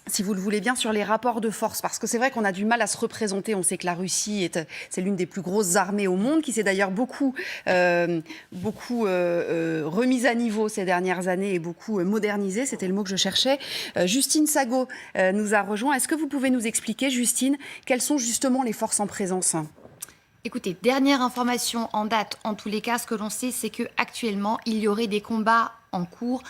si vous le voulez bien, sur les rapports de force. Parce que c'est vrai qu'on a du mal à se représenter. On sait que la Russie, c'est l'une des plus grosses armées au monde, qui s'est d'ailleurs beaucoup remise à niveau ces dernières années et beaucoup modernisée. C'était le mot que je cherchais. Justine Sago nous a rejoint. Est-ce que vous pouvez nous expliquer, Justine, quelles sont justement les forces en présence ? Écoutez, dernière information en date, en tous les cas, ce que l'on sait, c'est qu'actuellement, il y aurait des combats en cours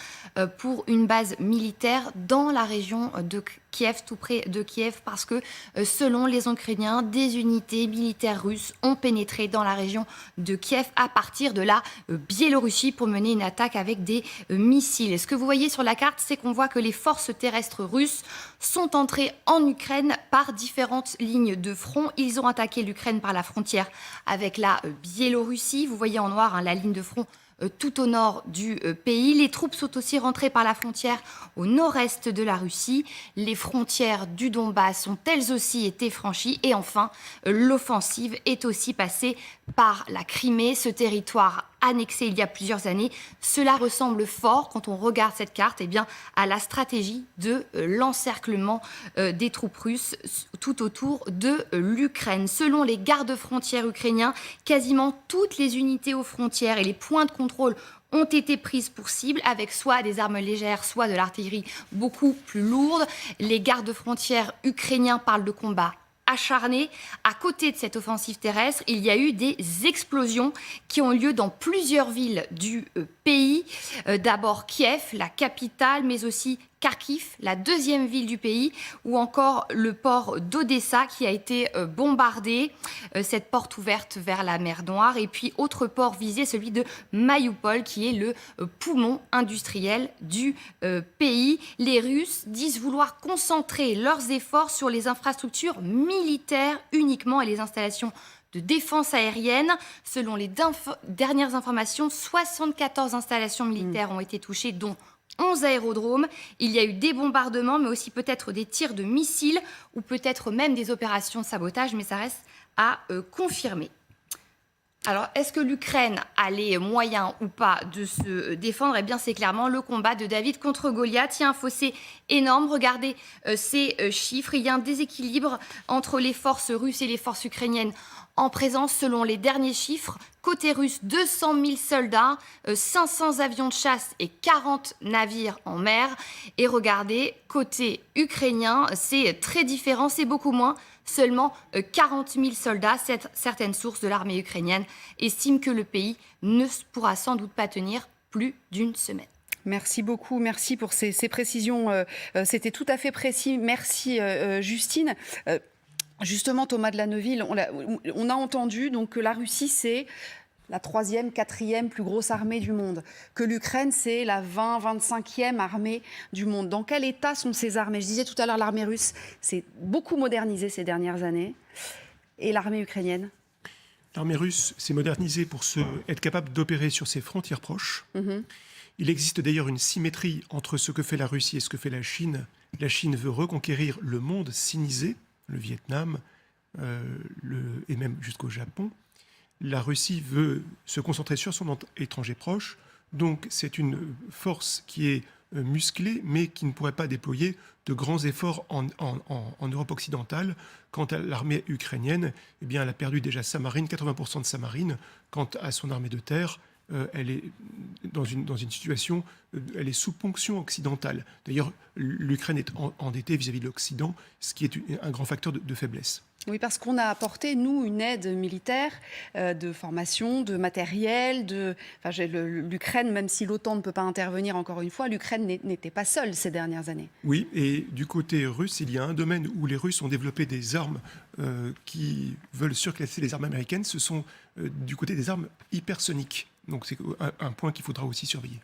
pour une base militaire dans la région de Kiev, tout près de Kiev, parce que selon les Ukrainiens, des unités militaires russes ont pénétré dans la région de Kiev à partir de la Biélorussie pour mener une attaque avec des missiles. Et ce que vous voyez sur la carte, c'est qu'on voit que les forces terrestres russes sont entrées en Ukraine par différentes lignes de front. Ils ont attaqué l'Ukraine par la frontière avec la Biélorussie. Vous voyez en noir la ligne de front tout au nord du pays. Les troupes sont aussi rentrées par la frontière au nord-est de la Russie. Les frontières du Donbass ont elles aussi été franchies. Et enfin, l'offensive est aussi passée par la Crimée, ce territoire annexé il y a plusieurs années. Cela ressemble fort, quand on regarde cette carte, à la stratégie de l'encerclement des troupes russes tout autour de l'Ukraine. Selon les gardes-frontières ukrainiens, quasiment toutes les unités aux frontières et les points de contrôle ont été prises pour cible avec soit des armes légères, soit de l'artillerie beaucoup plus lourde. Les gardes-frontières ukrainiens parlent de combats acharnés. À côté de cette offensive terrestre, il y a eu des explosions qui ont lieu dans plusieurs villes du pays. D'abord Kiev, la capitale, mais aussi Kharkiv, la deuxième ville du pays, ou encore le port d'Odessa qui a été bombardé, cette porte ouverte vers la mer Noire. Et puis autre port visé, celui de Mariupol, qui est le poumon industriel du pays. Les Russes disent vouloir concentrer leurs efforts sur les infrastructures militaires uniquement et les installations de défense aérienne. Selon les dernières informations, 74 installations militaires ont été touchées, dont 11 aérodromes. Il y a eu des bombardements, mais aussi peut-être des tirs de missiles ou peut-être même des opérations de sabotage, mais ça reste à confirmer. Alors, est-ce que l'Ukraine a les moyens ou pas de se défendre ? Eh bien, c'est clairement le combat de David contre Goliath. Il y a un fossé énorme. Regardez ces chiffres. Il y a un déséquilibre entre les forces russes et les forces ukrainiennes en présence. Selon les derniers chiffres, côté russe, 200 000 soldats, 500 avions de chasse et 40 navires en mer. Et regardez, côté ukrainien, c'est très différent, c'est beaucoup moins. Seulement 40 000 soldats. Certaines sources de l'armée ukrainienne estiment que le pays ne pourra sans doute pas tenir plus d'une semaine. Merci beaucoup, merci pour ces précisions. C'était tout à fait précis. Merci Justine. Justement, Thomas de Lanneville, on a entendu donc, que la Russie, c'est la 3e, 4e plus grosse armée du monde, que l'Ukraine, c'est la 25e armée du monde. Dans quel état sont ces armées ? Je disais tout à l'heure, l'armée russe s'est beaucoup modernisée ces dernières années. Et l'armée ukrainienne ? L'armée russe s'est modernisée pour être capable d'opérer sur ses frontières proches. Il existe d'ailleurs une symétrie entre ce que fait la Russie et ce que fait la Chine. La Chine veut reconquérir le monde sinisé, le Vietnam, et même jusqu'au Japon. La Russie veut se concentrer sur son étranger proche. Donc c'est une force qui est musclée, mais qui ne pourrait pas déployer de grands efforts en Europe occidentale. Quant à l'armée ukrainienne, eh bien, elle a perdu déjà sa marine, 80% de sa marine. Quant à son armée de terre, elle est dans une situation, elle est sous ponction occidentale. D'ailleurs, l'Ukraine est endettée vis-à-vis de l'Occident, ce qui est un grand facteur de faiblesse. Oui, parce qu'on a apporté, nous, une aide militaire de formation, de matériel. L'Ukraine, même si l'OTAN ne peut pas intervenir encore une fois, l'Ukraine n'était pas seule ces dernières années. Oui, et du côté russe, il y a un domaine où les Russes ont développé des armes qui veulent surclasser les armes américaines. Ce sont du côté des armes hypersoniques. Donc c'est un point qu'il faudra aussi surveiller.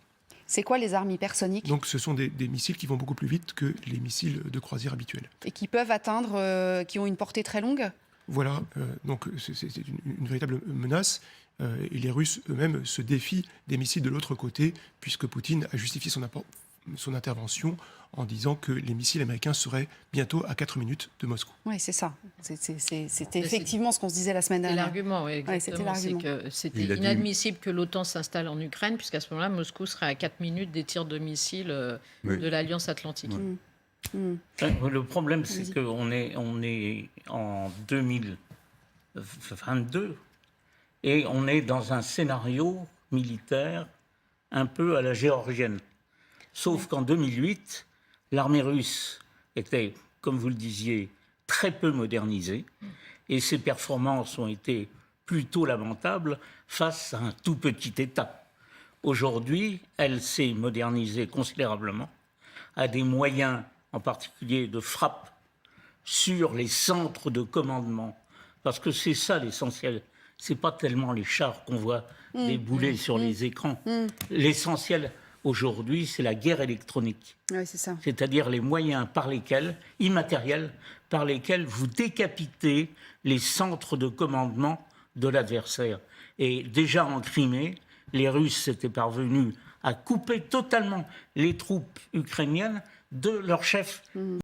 C'est quoi les armes hypersoniques ? Donc ce sont des missiles qui vont beaucoup plus vite que les missiles de croisière habituels. Et qui peuvent atteindre, qui ont une portée très longue ? Voilà, donc c'est une véritable menace. Et les Russes eux-mêmes se défient des missiles de l'autre côté, puisque Poutine a justifié son intervention en disant que les missiles américains seraient bientôt à 4 minutes de Moscou. Oui, c'est ça. C'était effectivement ce qu'on se disait la semaine dernière. C'est l'argument, oui, exactement. Ouais, c'était que c'était inadmissible que l'OTAN s'installe en Ukraine, puisqu'à ce moment-là, Moscou serait à 4 minutes des tirs de missiles de l'Alliance Atlantique. Le problème, c'est qu'on est en 2022 et on est dans un scénario militaire un peu à la géorgienne. Sauf qu'en 2008, l'armée russe était, comme vous le disiez, très peu modernisée et ses performances ont été plutôt lamentables face à un tout petit État. Aujourd'hui, elle s'est modernisée considérablement, a des moyens en particulier de frappe sur les centres de commandement, parce que c'est ça l'essentiel. C'est pas tellement les chars qu'on voit débouler sur les écrans. L'essentiel aujourd'hui, c'est la guerre électronique. Oui, c'est ça. C'est-à-dire les moyens par lesquels, immatériels, par lesquels vous décapitez les centres de commandement de l'adversaire. Et déjà en Crimée, les Russes étaient parvenus à couper totalement les troupes ukrainiennes de leur chef.